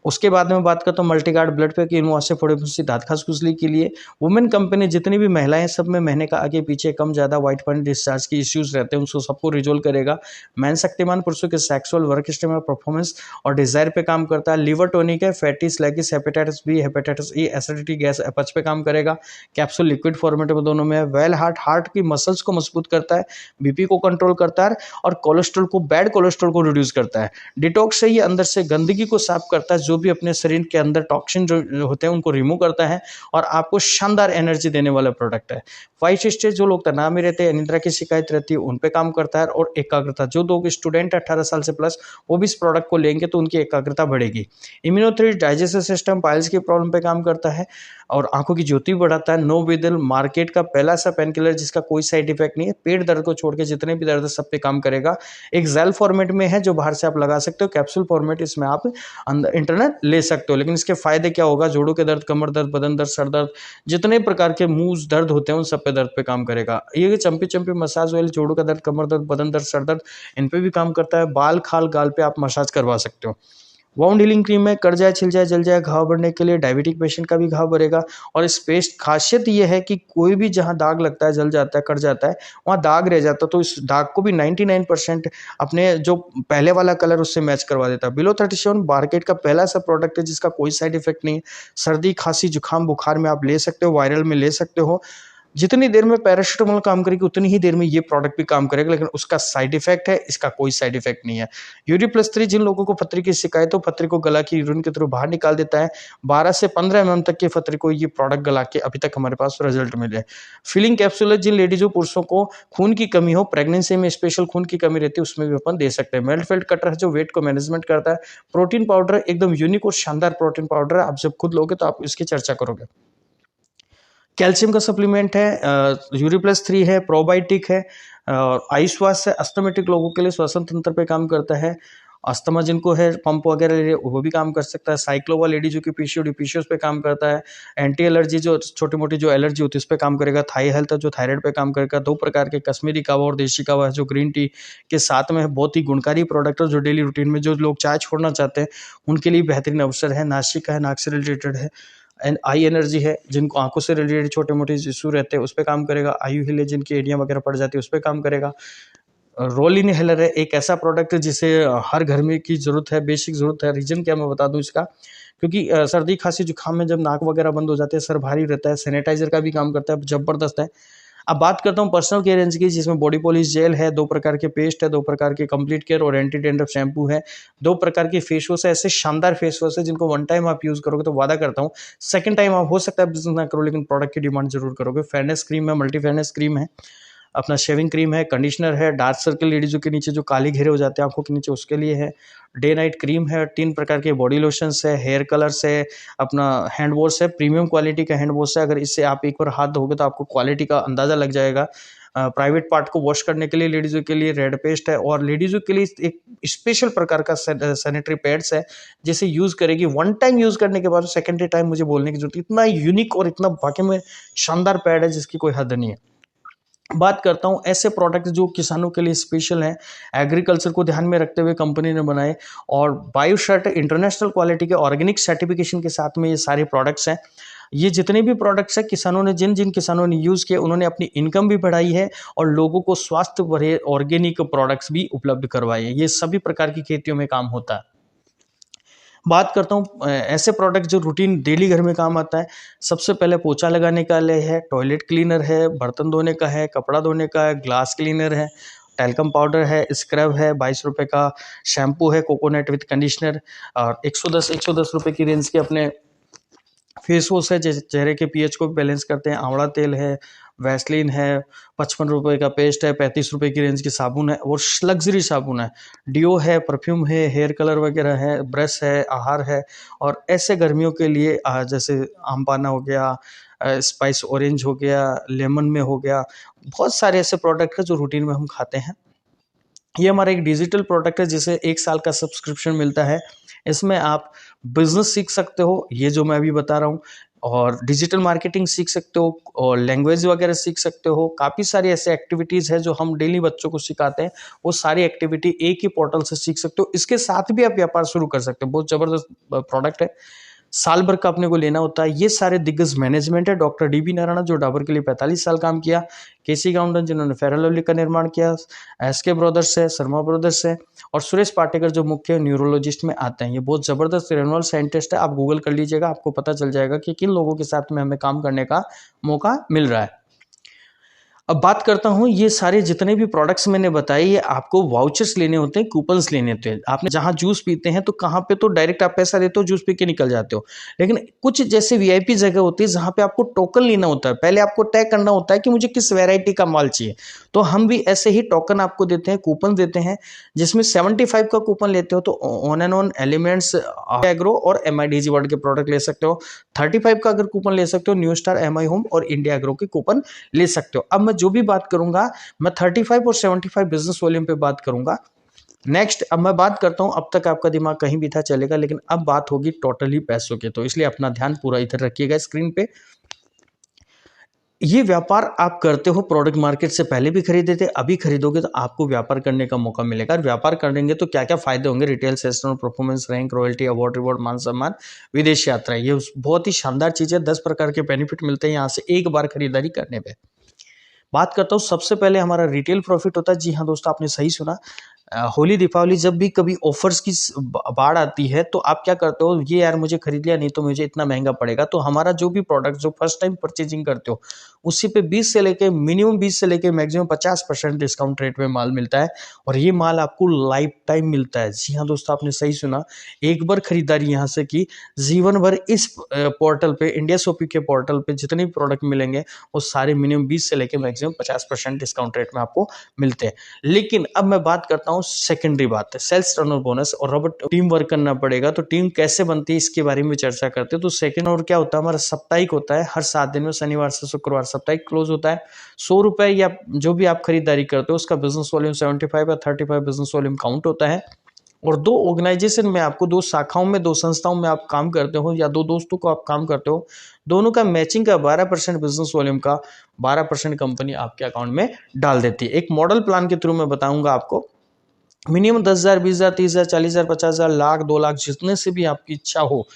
उसके बाद में बात करता हूँ मल्टीगार्ड ब्लड पे, कीनोआ से फोड़े फुंसी, दांत खास खुजली के लिए। वुमेन कंपनी, जितनी भी महिलाएं, सब में महीने का आगे पीछे कम ज़्यादा व्हाइट पॉइंट डिस्चार्ज की इश्यूज रहते हैं, उनको सबको रिजोल्व करेगा। मैन शक्तिमान, पुरुषों के सेक्सुअल, वर्क स्टेमिना, परफॉर्मेंस और डिजायर पे काम करता है। लिवर टॉनिक है, फैटी स्लैगिस, hepatitis B, hepatitis E, acidity, gas, अपच पे काम करेगा। कैप्सूल लिक्विड फॉर्मेट में दोनों में है। वेल हार्ट, हार्ट की मसल्स को मजबूत करता है, बीपी को कंट्रोल करता है और कोलेस्ट्रॉल को, बैड कोलेस्ट्रॉल को रिड्यूस करता है। डिटॉक्स से ये अंदर से गंदगी को साफ करता है, जो भी अपने शरीर के अंदर टॉक्सिन जो होते हैं उनको रिमूव करता है, और आपको शानदार एनर्जी देने वाला प्रोडक्ट है। 5 स्टेज, जो लोग तनाव में रहते हैं, निद्रा की शिकायत रहती है, उन पे काम करता है। और एकाग्रता, जो लोग स्टूडेंट 18 साल से प्लस, वो भी इस प्रोडक्ट को लेंगे तो उनकी एकाग्रता बढ़ेगी। इम्यूनोथेरेपी, डाइजेस्टिव सिस्टम, पाइल्स की प्रॉब्लम पे काम करता है और आंखों की ज्योति बढ़ाता है। नो विदल, मार्केट का पहला सा पेन किलर जिसका कोई साइड इफेक्ट नहीं है, पेट दर्द को छोड़ के जितने भी दर्द है सब पे काम करेगा। एक जेल फॉर्मेट में है जो बाहर से आप लगा सकते हो, कैप्सूल फॉर्मेट, इसमें आप अंदर इंटरनल ले सकते हो। लेकिन इसके फायदे क्या होगा, जोड़ों के दर्द, कमर दर्द, बदन दर्द, सर दर्द, जितने प्रकार के मुंह दर्द होते हैं उन सब पे दर्द पे काम करेगा। ये चंपी चंपी मसाज ऑयल, जोड़ों का दर्द, कमर दर्द, बदन दर्द, सर दर्द, इन पे भी काम करता है। बाल, खाल, गाल पे आप मसाज करवा सकते हो। वाउंड हीलिंग क्रीम है, कट जाए, छिल जाए, जल जाए, घाव बढ़ने के लिए, डायबिटिक पेशेंट का भी घाव बढ़ेगा। और इस पेस्ट खासियत ये है कि कोई भी जहां दाग लगता है, जल जाता है, कट जाता है, वहां दाग रह जाता है, तो इस दाग को भी 99% अपने जो पहले वाला कलर उससे मैच करवा देता है। बिलो 37 मार्केट का पहला सा प्रोडक्ट है जिसका कोई साइड इफेक्ट नहीं है। सर्दी, खांसी, जुकाम, बुखार में आप ले सकते हो, वायरल में ले सकते हो। जितनी देर में पैरासीटामोल काम करेगी उतनी ही देर में ये प्रोडक्ट भी काम करेगा, लेकिन उसका साइड इफेक्ट है, इसका कोई साइड इफेक्ट नहीं है। यूरी+3, जिन लोगों को पथरी की शिकायत हो, पथरी को गला के यूरिन के थ्रू बाहर निकाल देता है। 12 से 15 mm तक की पथरी को ये प्रोडक्ट गला के अभी तक हमारे पास रिजल्ट मिले। फिलिंग कैप्सूल है, जिन लेडीजों, पुरुषों को खून की कमी हो, प्रेगनेंसी में स्पेशल खून की कमी रहती है, उसमें भी अपन दे सकते हैं। मेल्ट फेल्ट कटर है, जो वेट को मैनेजमेंट करता है। प्रोटीन पाउडर, एकदम यूनिक और शानदार प्रोटीन पाउडर है, आप जब खुद लोगे तो आप इसकी चर्चा करोगे। कैल्शियम का सप्लीमेंट है, यूरी+3 है, प्रोबायोटिक है, आयुश्वास है, अस्थमेटिक लोगों के लिए श्वसन तंत्र पे काम करता है। अस्थमा जिनको है, पंप वगैरह ले वो भी काम कर सकता है। साइक्लोवा, लेडी जो कि पीसीओएस पे काम करता है। एंटी एलर्जी, जो छोटी मोटी जो एलर्जी होती है उस पे काम करेगा। थाई हेल्थ, जो थायराइड पे काम करेगा। 2 प्रकार के कश्मीरी कावा और देशी कावा है, जो ग्रीन टी के साथ में है, बहुत ही गुणकारी प्रोडक्ट है, जो डेली रूटीन में जो लोग चाय छोड़ना चाहते हैं उनके लिए बेहतरीन अवसर है। नासिका है, नाक से रिलेटेड है। एंड आई एनर्जी है, जिनको आंखों से रिलेटेड छोटे मोटे इशू रहते हैं उस पर काम करेगा। आयु हिले, जिनकी एडियां वगैरह पड़ जाती है उस पर काम करेगा। रोल इनहेलर है, एक ऐसा प्रोडक्ट है जिसे हर घर में की जरूरत है, बेसिक जरूरत है। रीजन क्या मैं बता दूं इसका, क्योंकि सर्दी खांसी जुकाम में जब नाक वगैरह बंद हो जाते हैं, सर भारी रहता है, सैनिटाइजर का भी काम करता है, जबरदस्त है। अब बात करता हूँ पर्सनल केयर रेंज की, जिसमें बॉडी पॉलिश जेल है, 2 प्रकार के पेस्ट है, 2 प्रकार के कंप्लीट केयर और एंटी डेंड्रफ शैम्पू है, 2 प्रकार के फेस वॉश है। ऐसे शानदार फेस वॉश है जिनको 1 टाइम आप यूज करोगे तो वादा करता हूँ सेकंड टाइम आप हो सकता है बिजनेस ना करो, लेकिन प्रोडक्ट की डिमांड जरूर करोगे। फेयरनेस क्रीम है, मल्टी फेयरनेस क्रीम है, अपना शेविंग क्रीम है, कंडीशनर है, डार्क सर्कल लेडीजों के नीचे जो काले घेरे हो जाते हैं आंखों के नीचे उसके लिए है, डे नाइट क्रीम है, 3 प्रकार के बॉडी लोशंस है, हेयर कलर्स है, अपना हैंड वॉश है, प्रीमियम क्वालिटी का हैंड वॉश है। अगर इससे आप एक बार हाथ धोगे तो आपको क्वालिटी का अंदाजा लग जाएगा। प्राइवेट पार्ट को वॉश करने के लिए लेडीज़ों के लिए रेड पेस्ट है, और लेडीज़ों के लिए एक स्पेशल प्रकार का सैनिटरी पैड्स है जिसे यूज़ करेगी। वन टाइम यूज़ करने के बाद सेकेंडरी टाइम मुझे बोलने की जरूरत, इतना यूनिक और इतना वाकई में शानदार पैड है जिसकी कोई हद नहीं है। बात करता हूं ऐसे प्रोडक्ट जो किसानों के लिए स्पेशल हैं, एग्रीकल्चर को ध्यान में रखते हुए कंपनी ने बनाए, और बायोशर्ट इंटरनेशनल क्वालिटी के ऑर्गेनिक सर्टिफिकेशन के साथ में ये सारे प्रोडक्ट्स हैं। ये जितने भी प्रोडक्ट्स हैं, किसानों ने जिन जिन किसानों ने यूज़ किए उन्होंने अपनी इनकम भी बढ़ाई है और लोगों को स्वास्थ्य भरे ऑर्गेनिक प्रोडक्ट्स भी उपलब्ध करवाए। ये सभी प्रकार की खेतियों में काम होता है। बात करता हूँ ऐसे प्रोडक्ट जो रूटीन डेली घर में काम आता है। सबसे पहले पोछा लगाने का लिए है, टॉयलेट क्लीनर है, बर्तन धोने का है, कपड़ा धोने का है, ग्लास क्लीनर है, टैल्कम पाउडर है, स्क्रब है, 22 रुपये का शैम्पू है, कोकोनट विथ कंडीशनर, और 110 रुपये की रेंज के अपने फेस वॉश है चेहरे के पीएच को बैलेंस करते हैं, आंवला तेल है, वैसलीन है, 55 रुपये का पेस्ट है, 35 रुपये की रेंज की साबुन है और लग्जरी साबुन है, डियो है, परफ्यूम है, हेयर कलर वगैरह है, ब्रश है, आहार है। और ऐसे गर्मियों के लिए जैसे आम पाना हो गया, स्पाइस ऑरेंज हो गया, लेमन में हो गया, बहुत सारे ऐसे प्रोडक्ट हैं जो रूटीन में हम खाते हैं। ये हमारा एक डिजिटल प्रोडक्ट है जिसे 1 साल का सब्सक्रिप्शन मिलता है। इसमें आप बिजनेस सीख सकते हो, ये जो मैं अभी बता रहा हूँ, और डिजिटल मार्केटिंग सीख सकते हो, और लैंग्वेज वगैरह सीख सकते हो। काफ़ी सारी ऐसे एक्टिविटीज़ है जो हम डेली बच्चों को सिखाते हैं, वो सारी एक्टिविटी एक ही पोर्टल से सीख सकते हो। इसके साथ भी आप व्यापार शुरू कर सकते हो। बहुत ज़बरदस्त प्रोडक्ट है, साल भर का अपने को लेना होता है। ये सारे दिग्गज मैनेजमेंट है, डॉक्टर डीबी नारायण जो डाबर के लिए 45 साल काम किया, केसी गाउंडन जिन्होंने फेयर लवली का निर्माण किया, एसके ब्रदर्स है, शर्मा ब्रदर्स है, और सुरेश पाटेकर जो मुख्य न्यूरोलॉजिस्ट में आते हैं। ये बहुत ज़बरदस्त रेनोल साइंटिस्ट है, आप गूगल कर लीजिएगा, आपको पता चल जाएगा कि किन लोगों के साथ में हमें काम करने का मौका मिल रहा है। अब बात करता हूँ, ये सारे जितने भी प्रोडक्ट्स मैंने बताए, ये आपको वाउचर्स लेने होते हैं, कूपन्स लेने होते हैं। आपने जहाँ जूस पीते हैं तो कहाँ पे तो डायरेक्ट आप पैसा देते हो, जूस पी के निकल जाते हो, लेकिन कुछ जैसे वीआईपी जगह होती है जहाँ पे आपको टोकन लेना होता है। पहले आपको तय करना होता है कि मुझे किस वैरायटी का माल चाहिए, तो हम भी ऐसे ही टोकन आपको देते हैं, कूपन देते हैं, जिसमें 75 का कूपन लेते हो तो on and on elements, agro और MIDG वर्ड के प्रोडक्ट ले सकते हो। 35 का अगर कूपन ले सकते हो, न्यू स्टार, MI होम और इंडिया एग्रो के कूपन ले सकते हो। अब मैं जो भी बात करूंगा, मैं 35 और 75 बिजनेस वॉल्यूम पे बात करूंगा। नेक्स्ट, अब मैं बात करता हूं, अब तक आपका दिमाग कहीं भी था चलेगा, लेकिन अब बात होगी टोटली पैसों की, तो इसलिए अपना ध्यान पूरा इधर रखिएगा स्क्रीन पे। ये व्यापार आप करते हो, प्रोडक्ट मार्केट से पहले भी खरीदे थे, अभी खरीदोगे तो आपको व्यापार करने का मौका मिलेगा। और व्यापार करेंगे तो क्या क्या फायदे होंगे, retail session, performance, rank, royalty, award, reward, मान सम्मान, विदेश यात्रा, ये बहुत ही शानदार चीज़ है। 10 प्रकार के बेनिफिट मिलते हैं यहाँ से एक बार खरीदारी करने पे। बात करता हूँ, सबसे पहले हमारा रिटेल प्रॉफिट होता है। जी हाँ दोस्तों, आपने सही सुना। होली, दीपावली, जब भी कभी ऑफर्स की बाढ़ आती है तो आप क्या करते हो, ये यार मुझे खरीद लिया, नहीं तो मुझे इतना महंगा पड़ेगा। तो हमारा जो भी प्रोडक्ट जो फर्स्ट टाइम परचेजिंग करते हो, उसी पे 20 से लेके मिनिमम 20 से लेके मैक्सिमम 50% डिस्काउंट रेट में माल मिलता है, और ये माल आपको लाइफ टाइम मिलता है। जी हाँ दोस्तों, आपने सही सुना। एक बार खरीदारी यहाँ से की, जीवन भर इस पोर्टल पे, इंडिया शॉपिंग के पोर्टल पे जितने भी प्रोडक्ट मिलेंगे वो सारे मिनिमम 20 से लेके मैक्सिमम 50% डिस्काउंट रेट में आपको मिलते हैं। लेकिन अब मैं बात करता हूँ सेकेंडरी बात है, सेल्स टर्नओवर बोनस, और रॉबर्ट टीम वर्क करना पड़ेगा। तो टीम कैसे बनती है इसके बारे में चर्चा करते हैं। तो सेकेंड और क्या होता है, हमारा साप्ताहिक होता है, हर 7 दिन में शनिवार से शुक्रवार साप्ताहिक क्लोज होता है। 100 रुपए या जो भी आप खरीदारी करते हो उसका बिजनेस वॉल्यूम 75 या 35 बिजनेस वॉल्यूम काउंट होता है। और 2 ऑर्गेनाइजेशन में आपको, 2 शाखाओं में, 2 संस्थाओं में आप काम करते हो, या 2 दोस्तों को आप काम करते हो, दोनों का मैचिंग का 12% बिजनेस वॉल्यूम का 12% कंपनी आपके अकाउंट में डाल देती है। एक मॉडल प्लान के थ्रू मैं बताऊंगा आपको। मिनिमम 10,000, 20,000, 30,000, 40,000, 50,000, लाख, 2 लाख, जितने से भी आपकी इच्छा हो।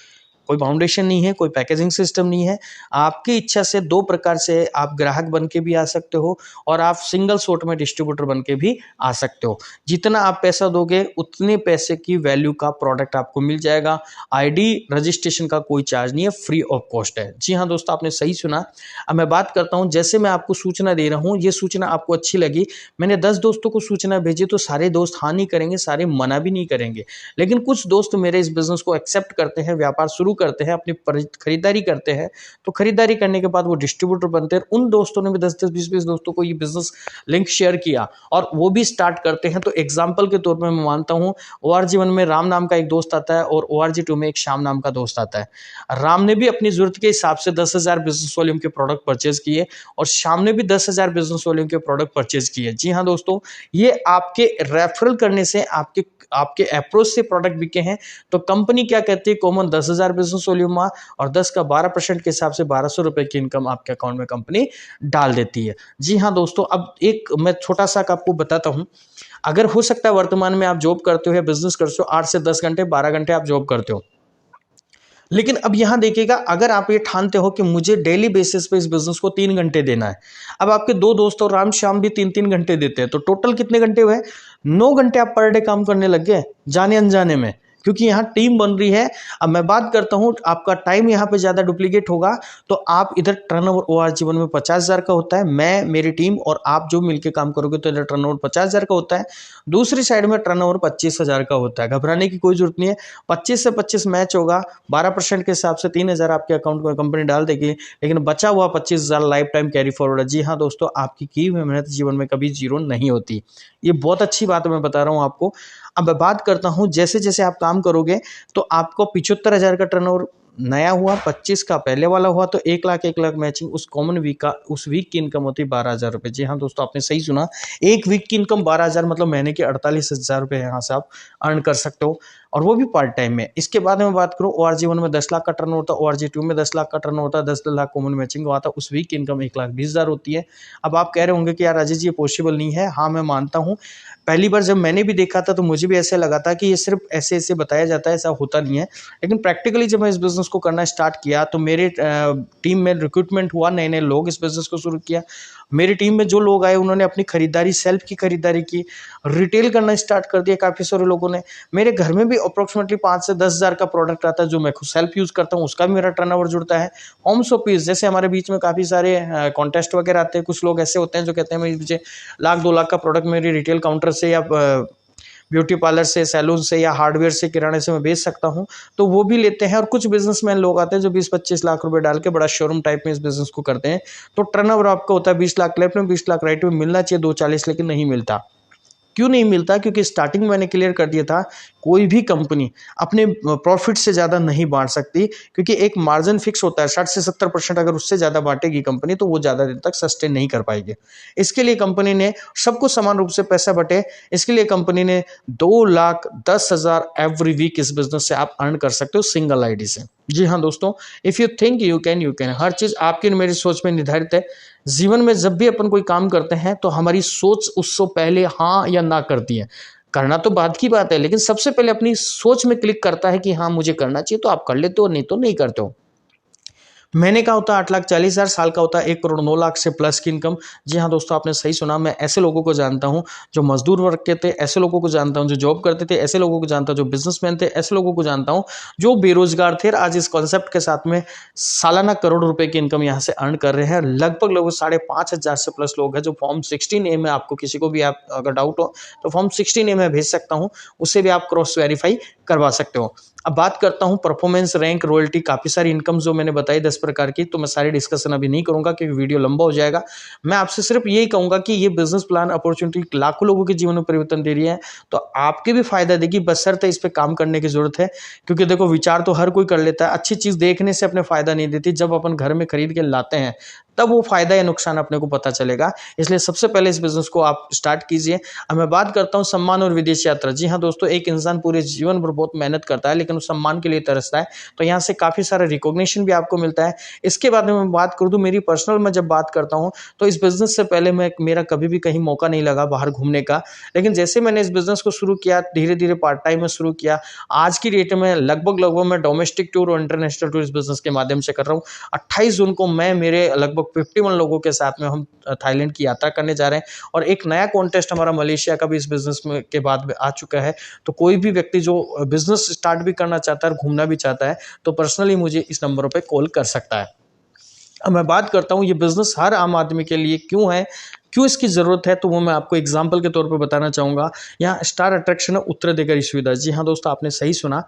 कोई बाउंडेशन नहीं है, कोई पैकेजिंग सिस्टम नहीं है। आपकी इच्छा से 2 प्रकार से आप ग्राहक बन के भी आ सकते हो, और आप सिंगल शॉट में डिस्ट्रीब्यूटर बन के भी आ सकते हो। जितना आप पैसा दोगे उतने पैसे की वैल्यू का प्रोडक्ट आपको मिल जाएगा। आईडी रजिस्ट्रेशन का कोई चार्ज नहीं है, फ्री ऑफ कॉस्ट है। जी हाँ दोस्तों, आपने सही सुना। अब मैं बात करता हूँ, जैसे मैं आपको सूचना दे रहा हूँ, ये सूचना आपको अच्छी लगी, मैंने 10 दोस्तों को सूचना भेजी, तो सारे दोस्त हाँ नहीं करेंगे, सारे मना भी नहीं करेंगे, लेकिन कुछ दोस्त मेरे इस बिजनेस को एक्सेप्ट करते हैं, व्यापार शुरू करते हैं, अपनी खरीदारी करते हैं, तो खरीदारी करने के बाद वो डिस्ट्रीब्यूटर बनते हैं। उन दोस्तों ने भी 10-10, 20-20 दोस्तों को ये बिजनेस लिंक शेयर किया और वो भी स्टार्ट करते हैं। तो एग्जाम्पल के तौर पर मैं मानता हूँ ORG1 में राम नाम का एक दोस्त आता है और ORG2 में एक श्याम नाम का दोस्त आता है। राम ने भी अपनी जरूरत के हिसाब से 10,000 बिजनेस वॉल्यूम के प्रोडक्ट परचेज किए और श्याम ने भी 10,000 बिजनेस वॉल्यूम के प्रोडक्ट परचेज किए। जी हाँ दोस्तों, ये आपके रेफरल करने से, आपके अप्रोच से प्रोडक्ट बिके हैं। तो कंपनी क्या कहती है, कॉमन 10,000 बिजनेस वॉल्यूम और 10 का 12% के हिसाब से 1,200 रुपए की इनकम आपके अकाउंट में कंपनी डाल देती है। जी हाँ दोस्तों, अब एक मैं छोटा सा आपको बताता हूं। अगर हो सकता है वर्तमान में आप जॉब करते हो या बिजनेस करते हो, 8 से 10 घंटे, 12 घंटे आप जॉब करते हो, लेकिन अब यहां देखिएगा, अगर आप ये ठानते हो कि मुझे डेली बेसिस पे इस बिजनेस को 3 घंटे देना है, अब आपके 2 दोस्त और राम श्याम भी 3-3 घंटे देते हैं, तो टोटल कितने घंटे हुए? 9 घंटे आप पर डे काम करने लग गए जाने अनजाने में, क्योंकि यहाँ टीम बन रही है। अब मैं बात करता हूँ, आपका टाइम यहाँ पे ज्यादा डुप्लीकेट होगा, तो आप इधर टर्नओवर ORG1 में 50,000 का होता है, मैं, मेरी टीम और आप जो मिलकर काम करोगे तो इधर टर्नओवर 50,000 का होता है। दूसरी साइड में टर्नओवर 25,000 का होता है। घबराने की कोई जरूरत नहीं है, 25 से 25 मैच होगा, 12% के हिसाब से 3,000 आपके अकाउंट में कंपनी डाल देगी, लेकिन बचा हुआ 25,000 लाइफ टाइम कैरी फॉरवर्ड है। जी हाँ दोस्तों, आपकी की हुई मेहनत जीवन में कभी जीरो नहीं होती। ये बहुत अच्छी बात मैं बता रहा हूँ आपको। अब मैं बात करता हूं, जैसे जैसे आप काम करोगे तो आपको 75,000 का टर्नओवर नया हुआ, 25 का पहले वाला हुआ, तो 1 लाख मैचिंग उस कॉमन वीक का, उस वीक की इनकम होती है 12,000 रुपये। जी हाँ दोस्तों, आपने सही सुना, एक वीक की इनकम 12,000, मतलब महीने के 48,000 रुपये यहाँ से आप अर्न कर सकते हो, और वो भी पार्ट टाइम में। इसके बाद में बात करूँ, ORG1 में 10 लाख का टर्न होता है, ORG2 में 10 लाख का टर्न होता है, 10 लाख कॉमन मैचिंग हुआ था, उस वीक की इनकम 1,20,000 होती है। अब आप कह रहे होंगे कि यार राजेश जी ये पॉसिबल नहीं है। हाँ, मैं मानता हूँ, पहली बार जब मैंने भी देखा था तो मुझे भी ऐसे लगा था कि ये सिर्फ ऐसे ऐसे बताया जाता है, ऐसा होता नहीं है। लेकिन प्रैक्टिकली जब मैं इस बिजनेस को करना स्टार्ट किया तो मेरे टीम में रिक्रूटमेंट हुआ, नए नए लोग इस बिजनेस को शुरू किया। मेरी टीम में जो लोग आए उन्होंने अपनी खरीदारी, सेल्फ की खरीदारी की, रिटेल करना स्टार्ट कर दिया काफ़ी सारे लोगों ने। मेरे घर में भी अप्रोक्सीमेटली 5 से 10,000 का प्रोडक्ट आता है जो मैं खुद सेल्फ यूज़ करता हूँ, उसका भी मेरा टर्नओवर जुड़ता है। होम शॉपीज, जैसे हमारे बीच में काफ़ी सारे कॉन्टेस्ट वगैरह आते हैं, कुछ लोग ऐसे होते हैं जो कहते हैं मुझे 1,00,000-2,00,000 का प्रोडक्ट मेरी रिटेल काउंटर से या ब्यूटी पार्लर से, सैलून से या हार्डवेयर से, किराने से मैं बेच सकता हूं, तो वो भी लेते हैं। और कुछ बिजनेसमैन लोग आते हैं जो 20-25 लाख रुपए डाल के बड़ा शोरूम टाइप में इस बिजनेस को करते हैं। तो टर्नओवर आपका होता है 20 लाख लेफ्ट में, 20 लाख राइट में, मिलना चाहिए 240, लेकिन नहीं मिलता। क्यों नहीं मिलता? क्योंकि स्टार्टिंग में मैंने क्लियर कर दिया था, कोई भी कंपनी अपने प्रॉफिट से ज़्यादा नहीं बांट सकती, क्योंकि एक मार्जिन फिक्स होता है 60 से 70%। अगर उससे ज़्यादा बांटेगी कंपनी तो वो ज़्यादा दिन तक सस्टेन नहीं कर पाएगी। इसके लिए कंपनी ने सबको समान रूप से पैसा बटे, इसके लिए कंपनी ने 2,10,000 एवरी वीक इस बिजनेस से आप अर्न कर सकते हो सिंगल आईडी से। जी हाँ दोस्तों, if you think you can. हर चीज़ आपकी मेरी सोच में निर्धारित है। जीवन में जब भी अपन कोई काम करते हैं तो हमारी सोच उससे पहले हाँ या ना करती है। करना तो बाद की बात है, लेकिन सबसे पहले अपनी सोच में क्लिक करता है कि हाँ मुझे करना चाहिए, तो आप कर लेते हो, नहीं तो नहीं करते हो। महीने का होता है 8,40,000, साल का होता है 1,09,00,000 से प्लस की इनकम। जी हाँ दोस्तों, आपने सही सुना। मैं ऐसे लोगों को जानता हूँ जो मजदूर वर्ग के थे, ऐसे लोगों को जानता हूँ जो जॉब करते थे, ऐसे लोगों को जानता हूँ जो बिजनेसमैन थे, ऐसे लोगों को जानता हूँ जो बेरोजगार थे, आज इस कॉन्सेप्ट के साथ में सालाना करोड़ रुपए की इनकम यहाँ से अर्न कर रहे हैं। लगभग 5,500 से प्लस लोग हैं जो फॉर्म 16A में, आपको किसी को भी आप अगर डाउट हो तो फॉर्म 16A में भेज सकता हूँ, उससे भी आप क्रॉस वेरीफाई करवा सकते हो। अब बात करता हूं परफॉर्मेंस, रैंक, रॉयल्टी, काफी सारी इनकम जो मैंने बताई 10 प्रकार की, तो मैं सारी डिस्कशन अभी नहीं करूंगा क्योंकि वीडियो लंबा हो जाएगा। मैं आपसे सिर्फ यही कहूंगा कि ये बिजनेस प्लान अपॉर्चुनिटी लाखों लोगों के जीवन में परिवर्तन दे रही है, तो आपके भी फायदा देगी, बशर्ते इस पे काम करने की जरूरत है। क्योंकि देखो, विचार तो हर कोई कर लेता है, अच्छी चीज देखने से अपने फायदा नहीं देती, जब अपन घर में खरीद के लाते हैं तब वो फायदा या नुकसान अपने को पता चलेगा। इसलिए सबसे पहले इस बिजनेस को आप स्टार्ट कीजिए। अब मैं बात करता हूं सम्मान और विदेश यात्रा। जी हाँ दोस्तों, एक इंसान पूरे जीवन भर बहुत मेहनत करता है लेकिन उस सम्मान के लिए तरसता है, तो यहाँ से काफी सारा रिकॉग्निशन भी आपको मिलता है। इसके बाद में मैं बात कर दूं मेरी पर्सनल, मैं जब बात करता हूं तो इस बिजनेस से पहले मेरा कभी भी कहीं मौका नहीं लगा बाहर घूमने का, लेकिन जैसे मैंने इस बिजनेस को शुरू किया, धीरे धीरे पार्ट टाइम में शुरू किया, आज की डेट में लगभग मैं डोमेस्टिक टूर और इंटरनेशनल टूर इस बिजनेस के माध्यम से कर रहा हूँ। 28 जून को मैं मेरे लगभग 51 लोगों के साथ में हम थाईलैंड की यात्रा करने जा रहे हैं, और एक नया कॉन्टेस्ट हमारा मलेशिया का भी इस बिजनेस में के बाद में आ चुका है। तो कोई भी व्यक्ति जो बिजनेस स्टार्ट भी करना चाहता है और घूमना भी चाहता है तो पर्सनली मुझे इस नंबरों पे कॉल कर सकता है। अब मैं बात करता हूँ ये बिजनेस हर आम आदमी के लिए क्यों है, क्यों इसकी ज़रूरत है, तो वो मैं आपको एग्जाम्पल के तौर पे बताना चाहूँगा। यहाँ स्टार अट्रैक्शन है उत्तराधिकारी सुविधा। जी हाँ दोस्तों, आपने सही सुना।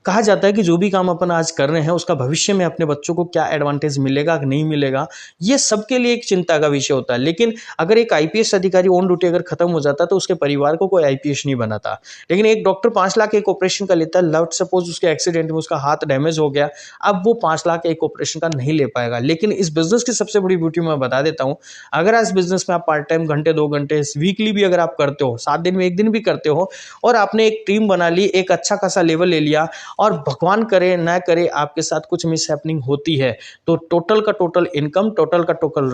कहा जाता है कि जो भी काम अपन आज कर रहे हैं उसका भविष्य में अपने बच्चों को क्या एडवांटेज मिलेगा नहीं मिलेगा, ये सबके लिए एक चिंता का विषय होता है। लेकिन अगर एक आईपीएस अधिकारी ऑन ड्यूटी अगर खत्म हो जाता तो उसके परिवार को कोई आईपीएस नहीं बनाता। लेकिन एक डॉक्टर 5 लाख एक ऑपरेशन का लेता है, लेट सपोज उसके एक्सीडेंट में उसका हाथ डैमेज हो गया, अब वो 5 लाख एक ऑपरेशन का नहीं ले पाएगा। लेकिन इस बिजनेस की सबसे बड़ी ब्यूटी मैं बता देता हूं, अगर आज बिजनेस में आप पार्ट टाइम घंटे 2 घंटे वीकली भी अगर आप करते हो, 7 दिन में 1 दिन भी करते हो, और आपने एक टीम बना ली, एक अच्छा खासा लेवल ले लिया, और भगवान करे ना करे आपके साथ कुछ मिस हैपनिंग होती है, तो टोटल का टोटल इनकम, टोटल का टोटल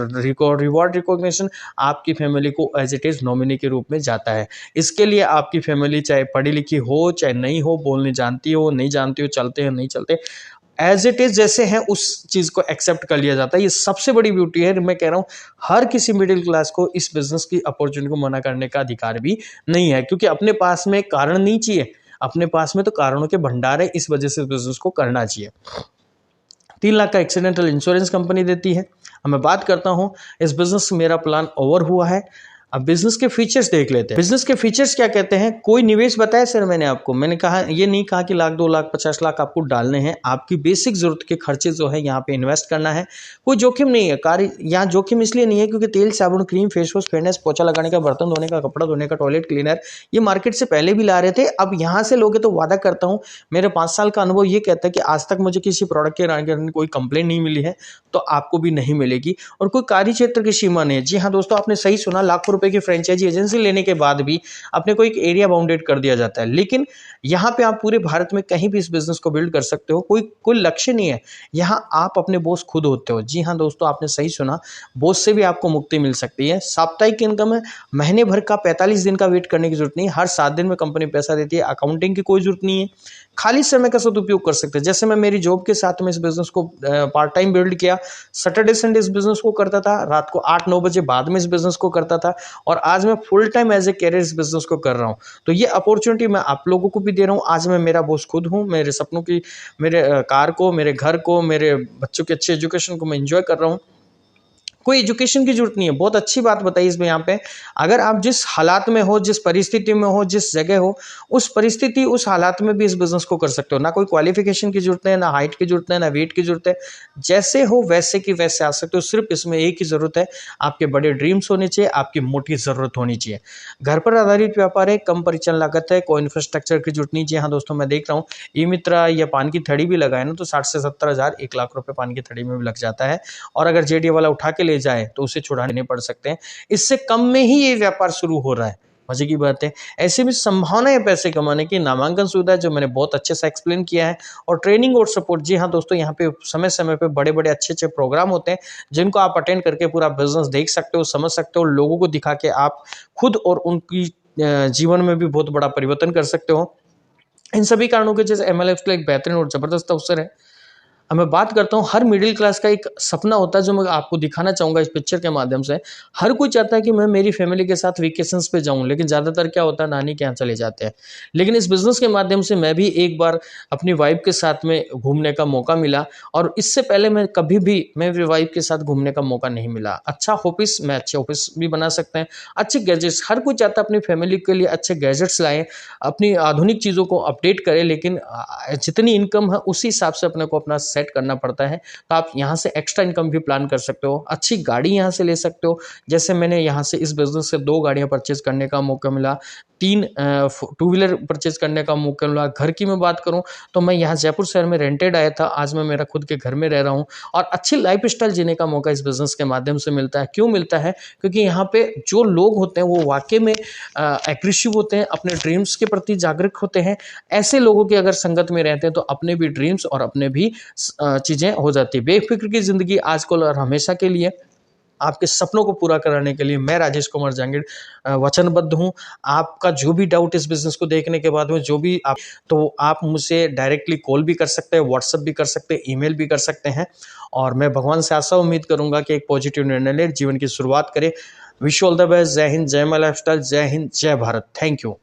रिवॉर्ड रिकॉग्निशन आपकी फैमिली को एज इट इज नॉमिनी के रूप में जाता है। इसके लिए आपकी फैमिली चाहे पढ़ी लिखी हो चाहे नहीं हो, बोलने जानती हो नहीं जानती हो, चलते हैं नहीं चलते, एज इट इज जैसे हैं उस चीज को एक्सेप्ट कर लिया जाता है। ये सबसे बड़ी ब्यूटी है। मैं कह रहा हूं हर किसी मिडिल क्लास को इस बिजनेस की अपॉर्चुनिटी को मना करने का अधिकार भी नहीं है, क्योंकि अपने पास में कारण नहीं चाहिए, अपने पास में तो कारणों के भंडार है, इस वजह से बिजनेस को करना चाहिए। 3 लाख का एक्सीडेंटल इंश्योरेंस कंपनी देती है। अब मैं बात करता हूं, इस बिजनेस में मेरा प्लान ओवर हुआ है। अब बिजनेस के फीचर्स देख लेते हैं। बिजनेस के फीचर्स क्या कहते हैं? कोई निवेश बताया सर मैंने आपको, मैंने कहा ये नहीं कहा कि लाख 2 लाख 50 लाख आपको डालने हैं। आपकी बेसिक जरूरत के खर्चे जो है यहाँ पे इन्वेस्ट करना है। कोई जोखिम नहीं है। कार्य यहाँ जोखिम इसलिए नहीं है क्योंकि तेल साबुन क्रीम फेस वॉश फेयरनेस पोछा लगाने का, बर्तन धोने का, कपड़ा धोने का, टॉयलेट क्लीनर, ये मार्केट से पहले भी ला रहे थे। अब यहाँ से लोगे तो वादा करता हूँ, मेरे 5 साल का अनुभव ये कहता है कि आज तक मुझे किसी प्रोडक्ट के कोई कंप्लेंट नहीं मिली है, तो आपको भी नहीं मिलेगी। और कोई कार्य क्षेत्र की सीमा नहीं है। जी हाँ दोस्तों, आपने सही सुना, लाखों रुपए की फ्रेंचाइजी एजेंसी लेने के बाद भी अपने को एक एरिया बाउंडेड कर दिया जाता है। लेकिन यहाँ पे आप पूरे भारत में कहीं भी इस बिजनेस को बिल्ड कर सकते हो, कोई लक्ष्य नहीं है। यहाँ आप अपने बॉस खुद होते हो। जी हाँ दोस्तों, आपने सही सुना, बॉस से भी आपको मुक्ति मिल सकती है। साप्ताहिक इनकम है, महीने भर का 45 दिन का वेट करने की जरूरत नहीं है। हर 7 दिन में कंपनी पैसा देती है। अकाउंटिंग की कोई जरूरत नहीं है। खाली समय का सदुपयोग कर सकते हैं। जैसे मैं मेरी जॉब के साथ में इस बिजनेस को पार्ट टाइम बिल्ड किया, सैटरडे संडे इस बिजनेस को करता था, रात को 8-9 बजे बाद में इस बिजनेस को करता था, और आज मैं full time as a career इस बिजनेस को कर रहा हूं। तो ये अपॉर्चुनिटी मैं आप लोगों को भी दे रहा हूं। आज मैं मेरा बॉस खुद हूं। मेरे सपनों की, मेरे कार को, मेरे घर को, मेरे बच्चों के अच्छे एजुकेशन को मैं एंजॉय कर रहा हूं। कोई एजुकेशन की जरूरत नहीं है। बहुत अच्छी बात बताई इसमें यहाँ पे, अगर आप जिस हालात में हो, जिस परिस्थिति में हो, जिस जगह हो, उस परिस्थिति उस हालात में भी इस बिजनेस को कर सकते हो। ना कोई क्वालिफिकेशन की जरूरत है, ना हाइट की जरूरत है, ना वेट की जरूरत है। जैसे हो वैसे की वैसे आ सकते हो। सिर्फ इसमें एक ही जरूरत है, आपके बड़े ड्रीम्स होने चाहिए, आपकी मोटी जरूरत होनी चाहिए। घर पर आधारित व्यापार है, कम परिचालन लागत है, कोई इंफ्रास्ट्रक्चर की जरूरत नहीं। जी हाँ दोस्तों, मैं देख रहा हूँ ई मित्रा या पान की थड़ी भी लगाए ना तो 60 से 70 हजार 1 लाख रुपए पान की थड़ी में भी लग जाता है। और अगर जेडीए वाला उठा के ले जाए तो उसे छुड़ाने पड़ सकते हैं। इससे कम में ही ये व्यापार शुरू हो रहा है। मजे की बात है। ऐसे भी संभावना है पैसे कमाने की। नामांकन सुविधा जो मैंने बहुत अच्छे से एक्सप्लेन किया है, और ट्रेनिंग और सपोर्ट। जी हाँ दोस्तों, यहाँ पे समय समय पे बड़े बड़े अच्छे अच्छे प्रोग्राम होते हैं जिनको आप अटेंड करके पूरा बिजनेस देख सकते हो, समझ सकते हो। लोगों को दिखा के आप खुद और उनकी जीवन में भी बहुत बड़ा परिवर्तन कर सकते हो। इन सभी कारणों के जैसे एमएलएफ का एक बेहतरीन और जबरदस्त अवसर है। अब मैं बात करता हूँ, हर मिडिल क्लास का एक सपना होता है जो मैं आपको दिखाना चाहूंगा इस पिक्चर के माध्यम से। हर कोई चाहता है कि मैं मेरी फैमिली के साथ वेकेशंस पे जाऊं, लेकिन ज्यादातर क्या होता है, नानी के यहाँ चले जाते हैं। लेकिन इस बिजनेस के माध्यम से मैं भी एक बार अपनी वाइफ के साथ में घूमने का मौका मिला, और इससे पहले मैं कभी भी मेरी वाइफ के साथ घूमने का मौका नहीं मिला। अच्छा ऑफिस, मैं अच्छे ऑफिस भी बना सकते हैं, अच्छे गैजेट्स। हर कोई चाहता है अपनी फैमिली के लिए अच्छे गैजेट्स लाए, अपनी आधुनिक चीज़ों को अपडेट करें, लेकिन जितनी इनकम है उसी हिसाब से अपने को अपना सेट करना पड़ता है। तो आप यहाँ से एक्स्ट्रा इनकम भी प्लान कर सकते हो। अच्छी गाड़ी यहाँ से ले सकते हो। जैसे मैंने यहाँ से इस बिजनेस से 2 गाड़ियाँ परचेज करने का मौका मिला, 3 टू व्हीलर परचेज करने का मौका मिला। घर की मैं बात करूँ तो मैं यहाँ जयपुर शहर में रेंटेड आया था, आज मैं मेरा खुद के घर में रह रहा हूँ, और अच्छी लाइफ स्टाइल जीने का मौका इस बिजनेस के माध्यम से मिलता है। क्यों मिलता है? क्योंकि यहाँ पे जो लोग होते हैं वो वाकई में एग्रेसिव होते हैं, अपने ड्रीम्स के प्रति जागरूक होते हैं। ऐसे लोगों के अगर संगत में रहते हैं तो अपने भी ड्रीम्स और अपने भी चीजें हो जाती है। बेफिक्र की जिंदगी आजकल और हमेशा के लिए, आपके सपनों को पूरा कराने के लिए मैं राजेश कुमार जांगीड़ वचनबद्ध हूं। आपका जो भी डाउट इस बिजनेस को देखने के बाद में, जो भी आप मुझसे डायरेक्टली कॉल भी कर सकते हैं, व्हाट्सएप भी कर सकते हैं, ईमेल भी कर सकते हैं। और मैं भगवान से आशा उम्मीद करूंगा कि एक पॉजिटिव निर्णय ले जीवन की शुरुआत करें। Wish all the best. जय हिंद, जय माय लाइफस्टाइल, जय हिंद, जय भारत। Thank you.